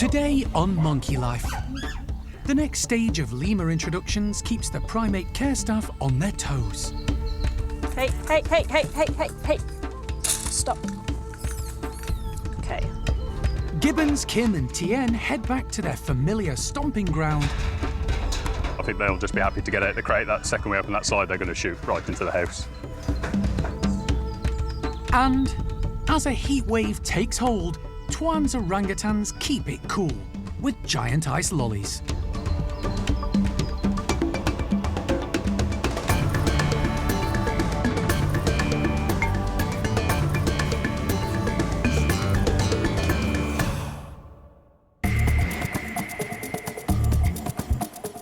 Today on Monkey Life. The next stage of lemur introductions keeps the primate care staff on their toes. Hey. Stop. Okay. Gibbons, Kim and Tien head back to their familiar stomping ground. I think they'll just be happy to get out of the crate. That second we open that slide, they're going to shoot right into the house. And as a heat wave takes hold, Tuan's orangutans keep it cool with giant ice lollies.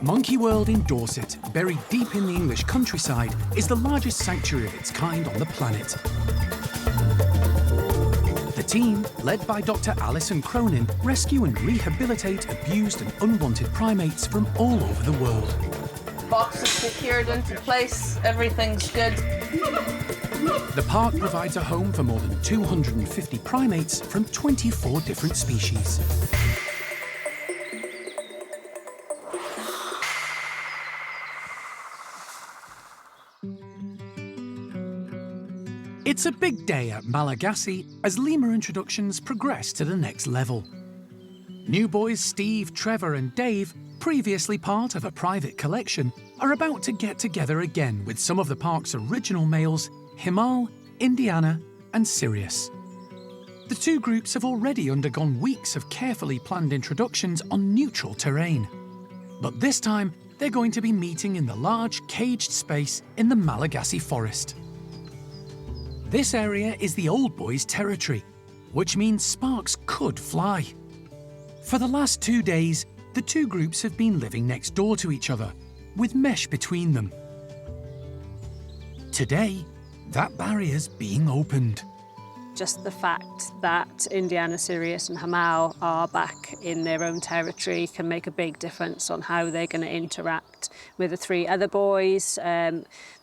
Monkey World in Dorset, buried deep in the English countryside, is the largest sanctuary of its kind on the planet. The team, led by Dr. Alison Cronin, rescue and rehabilitate abused and unwanted primates from all over the world. Box is secured into place, everything's good. The park provides a home for more than 250 primates from 24 different species. It's a big day at Malagasy as lemur introductions progress to the next level. New boys Steve, Trevor and Dave, previously part of a private collection, are about to get together again with some of the park's original males, Himal, Indiana and Sirius. The two groups have already undergone weeks of carefully planned introductions on neutral terrain. But this time, they're going to be meeting in the large caged space in the Malagasy forest. This area is the old boys' territory, which means sparks could fly. For the last 2 days, the two groups have been living next door to each other, with mesh between them. Today, that barrier's being opened. Just the fact that Indiana, Sirius and Hamal are back in their own territory can make a big difference on how they're going to interact with the three other boys.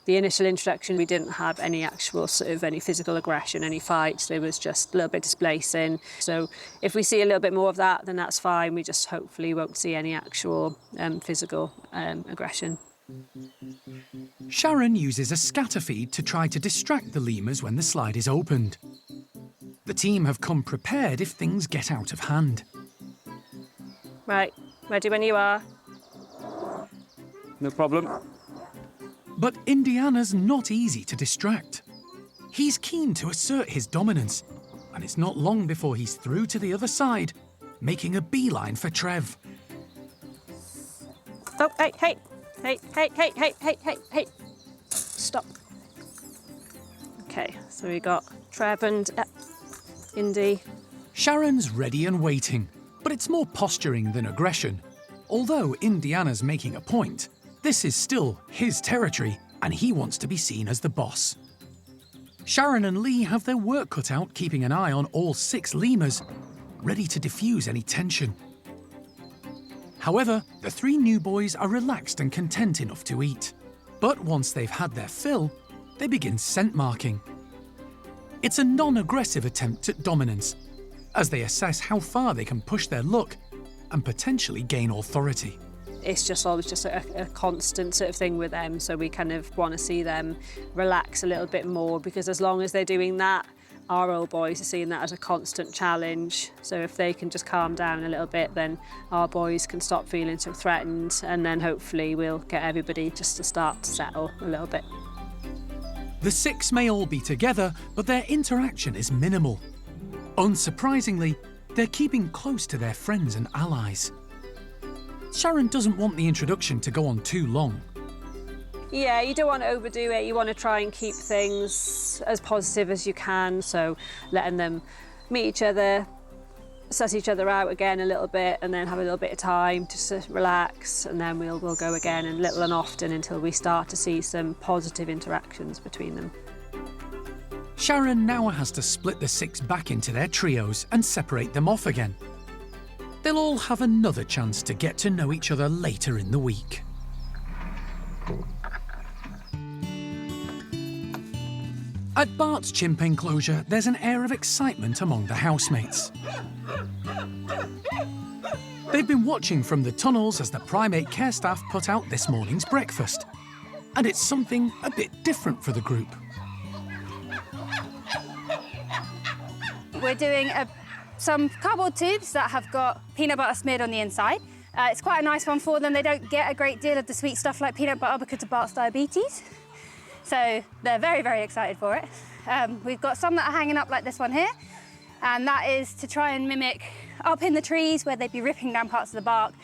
The initial introduction, we didn't have any actual any physical aggression, any fights. There was just a little bit displacing. So if we see a little bit more of that, then that's fine. We just hopefully won't see any actual physical aggression. Sharon uses a scatter feed to try to distract the lemurs when the slide is opened. The team have come prepared if things get out of hand. Right, ready when you are. No problem. But Indiana's not easy to distract. He's keen to assert his dominance, and it's not long before he's through to the other side, making a beeline for Trev. Oh, hey. Stop. Okay, so we got Trev and Indy. Sharon's ready and waiting, but it's more posturing than aggression. Although Indiana's making a point, this is still his territory, and he wants to be seen as the boss. Sharon and Lee have their work cut out keeping an eye on all 6 lemurs, ready to diffuse any tension. However, the 3 new boys are relaxed and content enough to eat. But once they've had their fill, they begin scent marking. It's a non-aggressive attempt at dominance, as they assess how far they can push their luck and potentially gain authority. It's just always just a constant sort of thing with them, so we kind of want to see them relax a little bit more, because as long as they're doing that, our old boys are seeing that as a constant challenge. So if they can just calm down a little bit, then our boys can stop feeling so threatened, and then hopefully we'll get everybody just to start to settle a little bit. The 6 may all be together, but their interaction is minimal. Unsurprisingly, they're keeping close to their friends and allies. Sharon doesn't want the introduction to go on too long. Yeah, you don't want to overdo it. You want to try and keep things as positive as you can. So letting them meet each other, suss each other out again a little bit, and then have a little bit of time just to relax, and then we'll go again, and little and often, until we start to see some positive interactions between them. Sharon now has to split the 6 back into their trios and separate them off again. They'll all have another chance to get to know each other later in the week. At Bart's chimp enclosure, there's an air of excitement among the housemates. They've been watching from the tunnels as the primate care staff put out this morning's breakfast. And it's something a bit different for the group. We're doing some cardboard tubes that have got peanut butter smeared on the inside. It's quite a nice one for them. They don't get a great deal of the sweet stuff like peanut butter because of Bart's diabetes. So they're very, very excited for it. We've got some that are hanging up like this one here. And that is to try and mimic up in the trees where they'd be ripping down parts of the bark,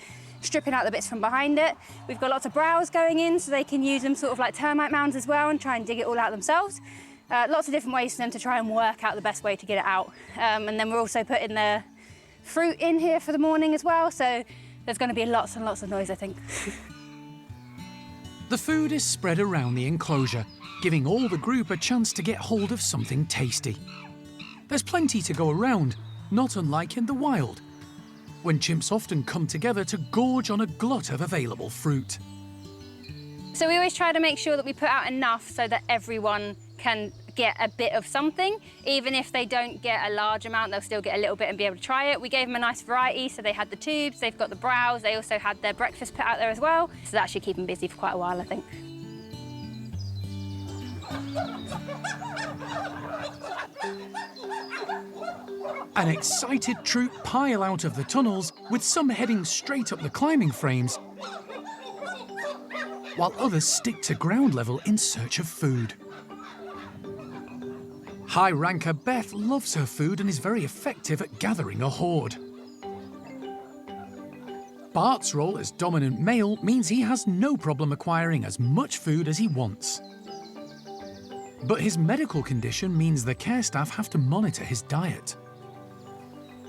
stripping out the bits from behind it. We've got lots of browse going in so they can use them sort of like termite mounds as well and try and dig it all out themselves. Lots of different ways for them to try and work out the best way to get it out. And then we're also putting the fruit in here for the morning as well, so there's going to be lots and lots of noise, I think. The food is spread around the enclosure, giving all the group a chance to get hold of something tasty. There's plenty to go around, not unlike in the wild, when chimps often come together to gorge on a glut of available fruit. So we always try to make sure that we put out enough so that everyone can get a bit of something. Even if they don't get a large amount, they'll still get a little bit and be able to try it. We gave them a nice variety, so they had the tubes, they've got the browse, they also had their breakfast put out there as well. So that should keep them busy for quite a while, I think. An excited troop pile out of the tunnels, with some heading straight up the climbing frames, while others stick to ground level in search of food. High ranker Beth loves her food and is very effective at gathering a hoard. Bart's role as dominant male means he has no problem acquiring as much food as he wants. But his medical condition means the care staff have to monitor his diet.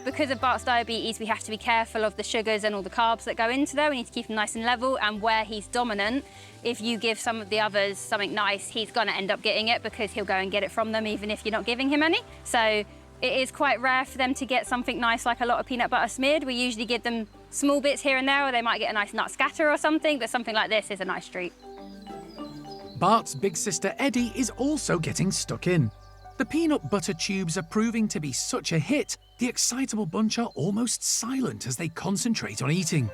Because of Bart's diabetes, we have to be careful of the sugars and all the carbs that go into there. We need to keep him nice and level, and where he's dominant, if you give some of the others something nice, he's going to end up getting it because he'll go and get it from them even if you're not giving him any. So it is quite rare for them to get something nice like a lot of peanut butter smeared. We usually give them small bits here and there, or they might get a nice nut scatter or something, but something like this is a nice treat. Bart's big sister Eddie is also getting stuck in. The peanut butter tubes are proving to be such a hit, the excitable bunch are almost silent as they concentrate on eating.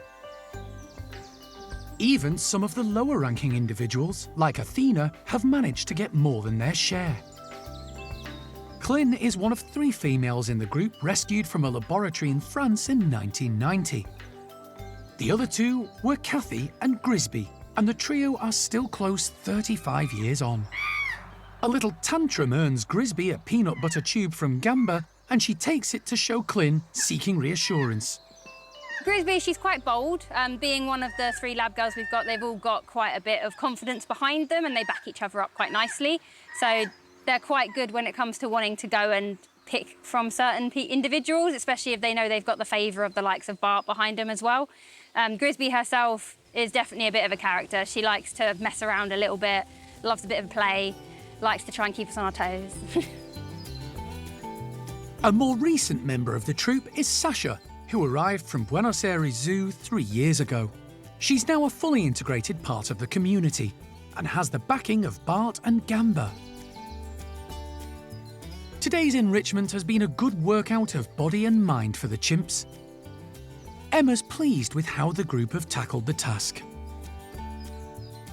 Even some of the lower-ranking individuals, like Athena, have managed to get more than their share. Clyn is one of 3 females in the group rescued from a laboratory in France in 1990. The other 2 were Kathy and Grisby, and the trio are still close 35 years on. A little tantrum earns Grisby a peanut butter tube from Gamba, and she takes it to show Clyn, seeking reassurance. Grisby, she's quite bold. Being one of the 3 lab girls we've got, they've all got quite a bit of confidence behind them and they back each other up quite nisely. So they're quite good when it comes to wanting to go and pick from certain individuals, especially if they know they've got the favour of the likes of Bart behind them as well. Grisby herself is definitely a bit of a character. She likes to mess around a little bit, loves a bit of play, likes to try and keep us on our toes. A more recent member of the troupe is Sasha, who arrived from Buenos Aires Zoo 3 years ago. She's now a fully integrated part of the community and has the backing of Bart and Gamba. Today's enrichment has been a good workout of body and mind for the chimps. Emma's pleased with how the group have tackled the task.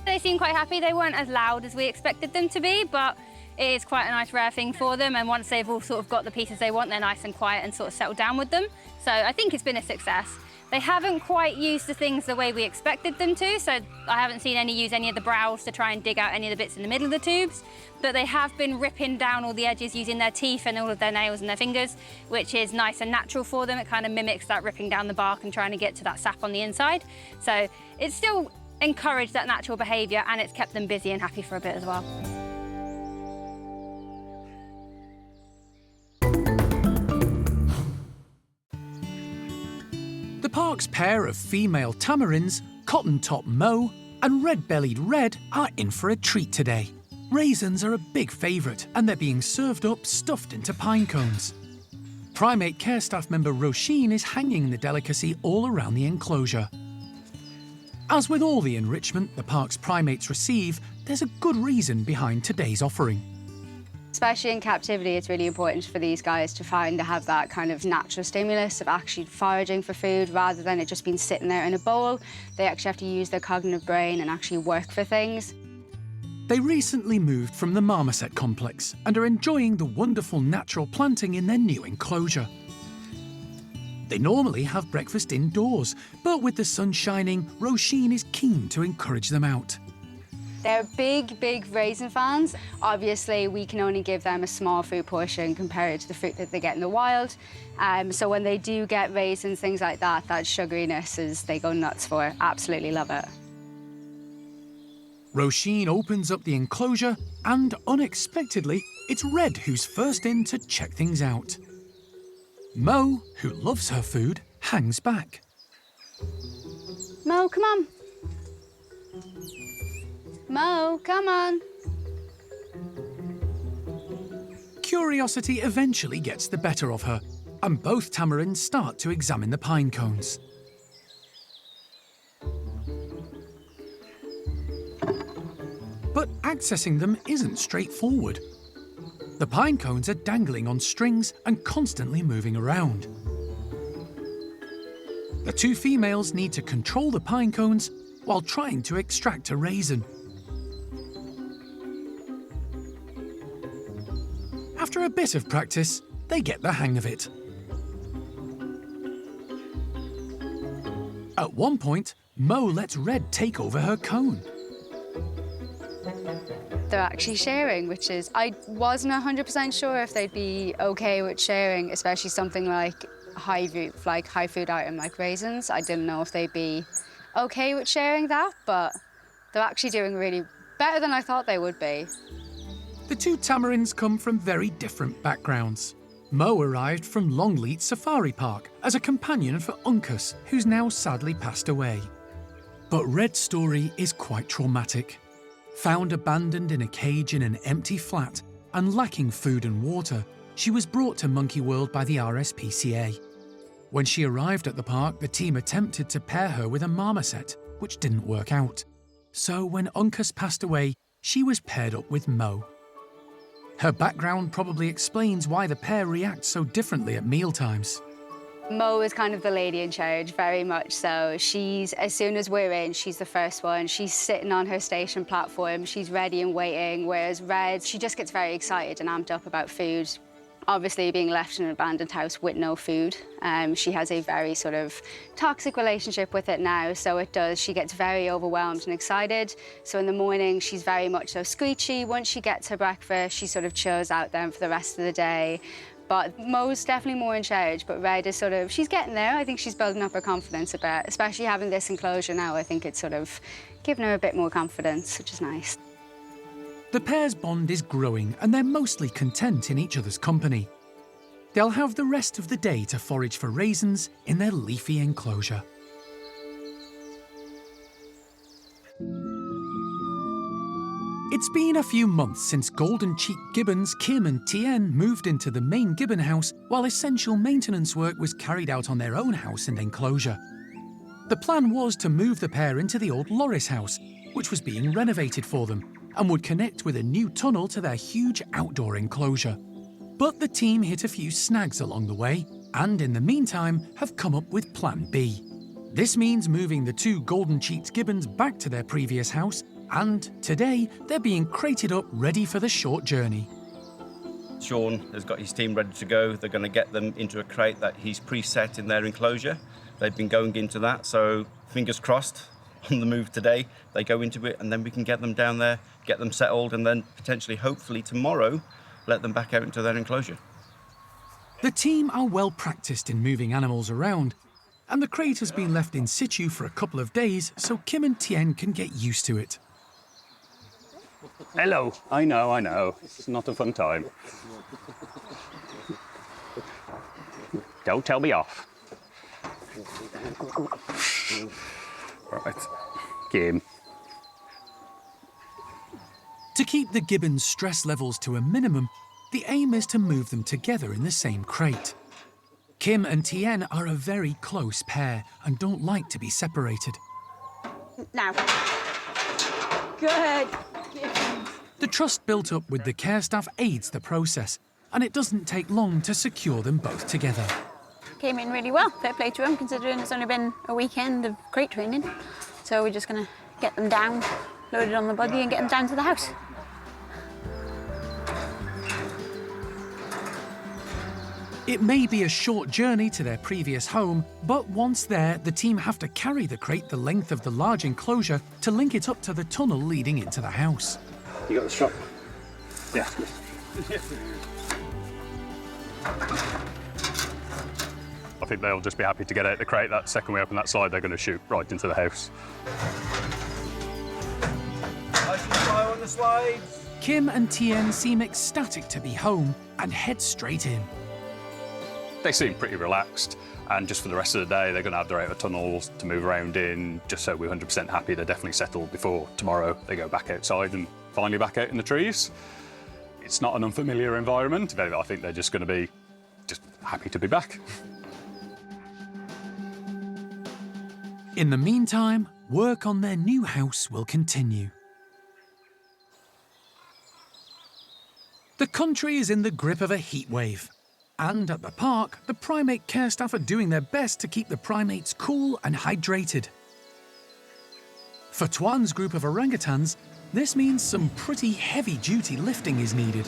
They seem quite happy. They weren't as loud as we expected them to be, but it is quite a nice rare thing for them, and once they've all sort of got the pieces they want, they're nice and quiet and sort of settled down with them. So I think it's been a success. They haven't quite used the things the way we expected them to, so I haven't seen any use any of the browse to try and dig out any of the bits in the middle of the tubes, but they have been ripping down all the edges using their teeth and all of their nails and their fingers, which is nice and natural for them. It kind of mimics that ripping down the bark and trying to get to that sap on the inside. So it's still encouraged that natural behaviour, and it's kept them busy and happy for a bit as well. The park's pair of female Tamarins, Cotton-top Mo and Red-bellied Red, are in for a treat today. Raisins are a big favourite, and they're being served up stuffed into pine cones. Primate care staff member Roisin is hanging the delicacy all around the enclosure. As with all the enrichment the park's primates receive, there's a good reason behind today's offering. Especially in captivity, it's really important for these guys to have that kind of natural stimulus of actually foraging for food rather than it just being sitting there in a bowl. They actually have to use their cognitive brain and actually work for things. They recently moved from the marmoset complex and are enjoying the wonderful natural planting in their new enclosure. They normally have breakfast indoors, but with the sun shining, Roisin is keen to encourage them out. They're big raisin fans. Obviously, we can only give them a small food portion compared to the fruit that they get in the wild. So when they do get raisins, things like that, that sugariness they go nuts for. Absolutely love it. Roisin opens up the enclosure and, unexpectedly, it's Red who's first in to check things out. Mo, who loves her food, hangs back. Mo, come on. Mo, come on. Curiosity eventually gets the better of her, and both Tamarins start to examine the pine cones. But accessing them isn't straightforward. The pine cones are dangling on strings and constantly moving around. The two females need to control the pine cones while trying to extract a raisin. After a bit of practice, they get the hang of it. At one point, Mo lets Red take over her cone. They're actually sharing, which is, I wasn't 100% sure if they'd be okay with sharing, especially something like high food item like raisins. I didn't know if they'd be okay with sharing that, but they're actually doing really better than I thought they would be. The two Tamarins come from very different backgrounds. Mo arrived from Longleat Safari Park as a companion for Uncas, who's now sadly passed away. But Red's story is quite traumatic. Found abandoned in a cage in an empty flat and lacking food and water, she was brought to Monkey World by the RSPCA. When she arrived at the park, the team attempted to pair her with a marmoset, which didn't work out. So when Uncas passed away, she was paired up with Mo. Her background probably explains why the pair react so differently at mealtimes. Mo is kind of the lady in charge, very much so. As soon as we're in, she's the first one. She's sitting on her station platform. She's ready and waiting, whereas Red, she just gets very excited and amped up about food. Obviously, being left in an abandoned house with no food, she has a very sort of toxic relationship with it now, so she gets very overwhelmed and excited. So in the morning, she's very much so screechy. Once she gets her breakfast, she sort of chills out then for the rest of the day. But Mo's definitely more in charge, but Red is she's getting there. I think she's building up her confidence a bit, especially having this enclosure now. I think it's sort of giving her a bit more confidence, which is nice. The pair's bond is growing and they're mostly content in each other's company. They'll have the rest of the day to forage for raisins in their leafy enclosure. It's been a few months since golden-cheeked gibbons Kim and Tien moved into the main gibbon house while essential maintenance work was carried out on their own house and enclosure. The plan was to move the pair into the old Loris house, which was being renovated for them, and would connect with a new tunnel to their huge outdoor enclosure. But the team hit a few snags along the way, and in the meantime have come up with Plan B. This means moving the two golden-cheeked gibbons back to their previous house, and today they're being crated up ready for the short journey. Sean has got his team ready to go. They're going to get them into a crate that he's preset in their enclosure. They've been going into that, so fingers crossed on the move today. They go into it and then we can get them down there, get them settled, and then potentially, hopefully tomorrow, let them back out into their enclosure. The team are well practiced in moving animals around, and the crate has been left in situ for a couple of days so Kim and Tien can get used to it. Hello. I know. It's not a fun time. Don't tell me off. Right. Kim. To keep the gibbons' stress levels to a minimum, the aim is to move them together in the same crate. Kim and Tien are a very close pair and don't like to be separated. Now. Good. The trust built up with the care staff aids the process, and it doesn't take long to secure them both together. Came in really well, fair play to him, considering it's only been a weekend of crate training. So we're just going to get them down, load it on the buggy and get them down to the house. It may be a short journey to their previous home, but once there, the team have to carry the crate the length of the large enclosure to link it up to the tunnel leading into the house. You got the strap? Yeah. I think they'll just be happy to get out the crate. That second we open that slide, they're going to shoot right into the house. Nice and slow on the slides. Kim and Tien seem ecstatic to be home and head straight in. They seem pretty relaxed, and just for the rest of the day, they're going to have their outer tunnels to move around in, just so we're 100% happy they're definitely settled before tomorrow they go back outside and finally back out in the trees. It's not an unfamiliar environment. I think they're just going to be just happy to be back. In the meantime, work on their new house will continue. The country is in the grip of a heatwave. And at the park, the primate care staff are doing their best to keep the primates cool and hydrated. For Tuan's group of orangutans, this means some pretty heavy-duty lifting is needed.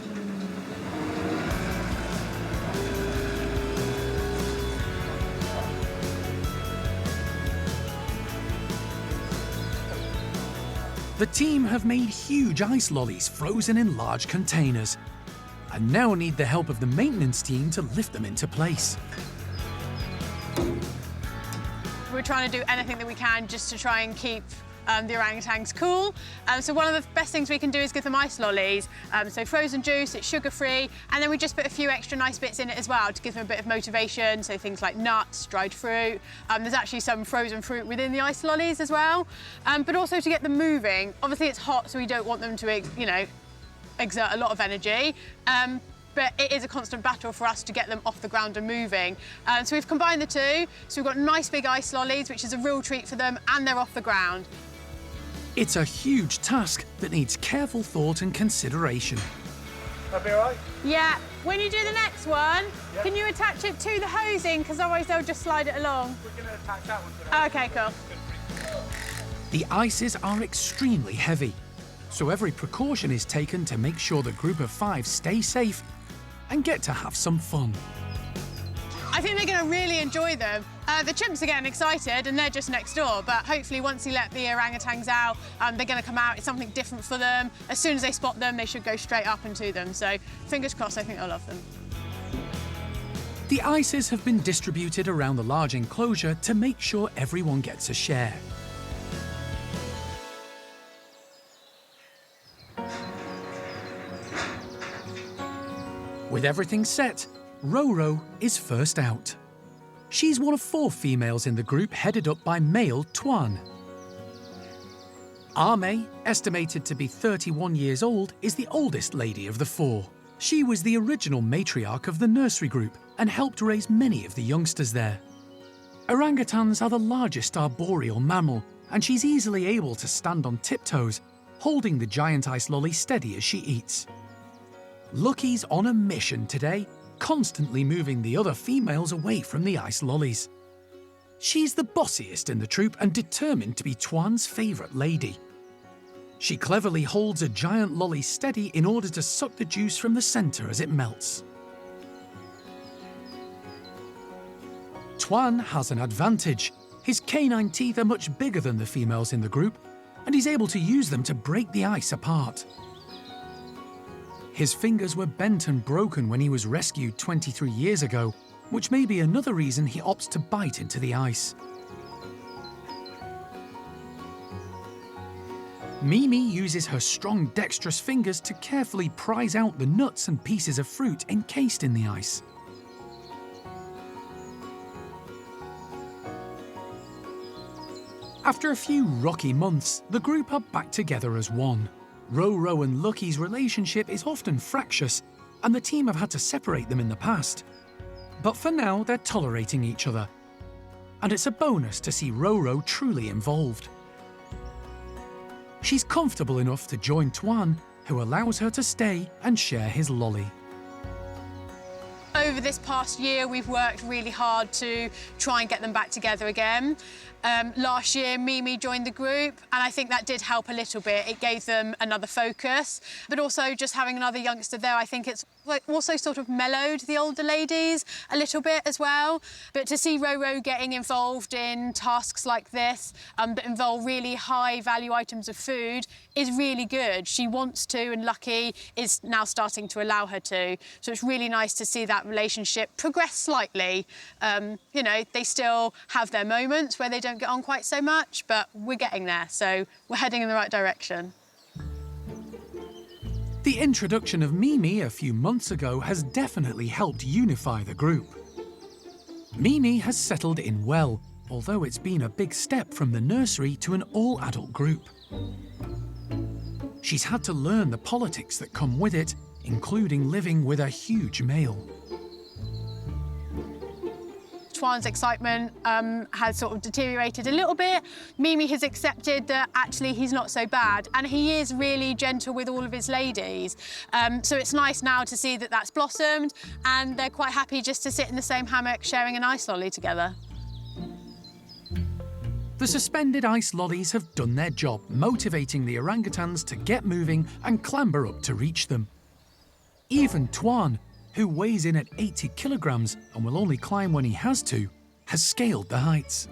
The team have made huge ice lollies frozen in large containers, and now need the help of the maintenance team to lift them into place. We're trying to do anything that we can just to try and keep the orangutans cool. So one of the best things we can do is give them ice lollies. So frozen juice, it's sugar-free, and then we just put a few extra nice bits in it as well to give them a bit of motivation, so things like nuts, dried fruit. There's actually some frozen fruit within the ice lollies as well, but also to get them moving. Obviously it's hot, so we don't want them to, exert a lot of energy, but it is a constant battle for us to get them off the ground and moving. So we've combined the two, so we've got nice big ice lollies, which is a real treat for them, and they're off the ground. It's a huge task that needs careful thought and consideration. That'll be all right? Yeah, when you do the next one, can you attach it to the hosing, because otherwise they'll just slide it along? We're going to attach that one to the Okay, cool. The ices are extremely heavy, so every precaution is taken to make sure the group of 5 stay safe and get to have some fun. I think they're going to really enjoy them. The chimps are getting excited and they're just next door, but hopefully once you let the orangutans out, they're going to come out. It's something different for them. As soon as they spot them, they should go straight up and to them. So fingers crossed, I think they'll love them. The ices have been distributed around the large enclosure to make sure everyone gets a share. With everything set, Roro is first out. She's one of 4 females in the group headed up by male Tuan. Ame, estimated to be 31 years old, is the oldest lady of the 4. She was the original matriarch of the nursery group and helped raise many of the youngsters there. Orangutans are the largest arboreal mammal, and she's easily able to stand on tiptoes, holding the giant ice lolly steady as she eats. Lucky's on a mission today, constantly moving the other females away from the ice lollies. She's the bossiest in the troop and determined to be Tuan's favourite lady. She cleverly holds a giant lolly steady in order to suck the juice from the centre as it melts. Tuan has an advantage. His canine teeth are much bigger than the females in the group, and he's able to use them to break the ice apart. His fingers were bent and broken when he was rescued 23 years ago, which may be another reason he opts to bite into the ice. Mimi uses her strong dexterous fingers to carefully prise out the nuts and pieces of fruit encased in the ice. After a few rocky months, the group are back together as one. Roro and Lucky's relationship is often fractious, and the team have had to separate them in the past. But for now, they're tolerating each other. And it's a bonus to see Roro truly involved. She's comfortable enough to join Tuan who allows her to stay and share his lolly. Over this past year, we've worked really hard to try and get them back together again. Last year, Mimi joined the group, and I think that did help a little bit. It gave them another focus, but also just having another youngster there, I think it's also sort of mellowed the older ladies a little bit as well. But to see Roro getting involved in tasks like this that involve really high value items of food is really good. She wants to, and Lucky is now starting to allow her to. So it's really nice to see that relationship progress slightly. You know, they still have their moments where they don't get on quite so much, but we're getting there, so we're heading in the right direction. The introduction of Mimi a few months ago has definitely helped unify the group. Mimi has settled in well, although it's been a big step from the nursery to an all-adult group. She's had to learn the politics that come with it, including living with a huge male. Twan's excitement has sort of deteriorated a little bit. Mimi has accepted that actually he's not so bad, and he is really gentle with all of his ladies. So it's nice now to see that that's blossomed, and they're quite happy just to sit in the same hammock sharing an ice lolly together. The suspended ice lollies have done their job, motivating the orangutans to get moving and clamber up to reach them. Even Twan, who weighs in at 80 kilograms and will only climb when he has to, has scaled the heights.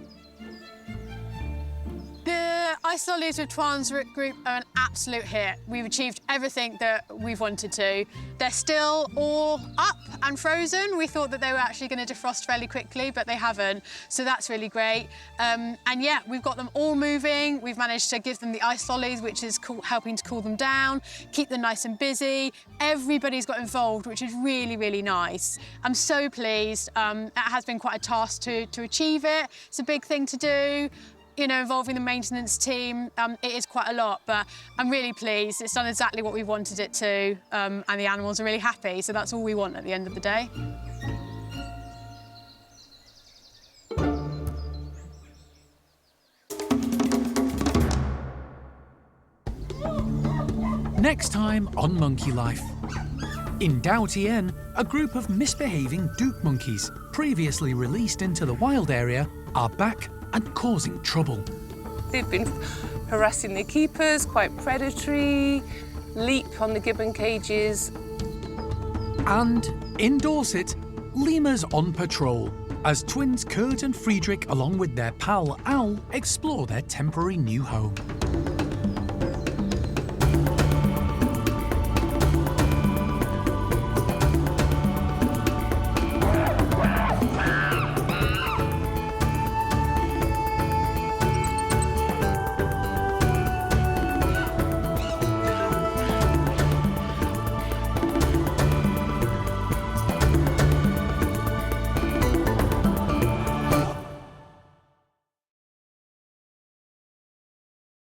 The ice lollies with Twan's group are an absolute hit. We've achieved everything that we've wanted to. They're still all up and frozen. We thought that they were actually going to defrost fairly quickly, but they haven't. So that's really great. And yeah, we've got them all moving. We've managed to give them the ice lollies, which is helping to cool them down, keep them nice and busy. Everybody's got involved, which is really, really nice. I'm so pleased. It has been quite a task to achieve it. It's a big thing to do. You know, involving the maintenance team, it is quite a lot, but I'm really pleased. It's done exactly what we wanted it to, and the animals are really happy, so that's all we want at the end of the day. Next time on Monkey Life. In Dao Tien, a group of misbehaving Duke monkeys, previously released into the wild area, are back and causing trouble. They've been harassing their keepers, quite predatory, leap on the gibbon cages. And in Dorset, lemurs on patrol, as twins Kurt and Friedrich, along with their pal Al, explore their temporary new home.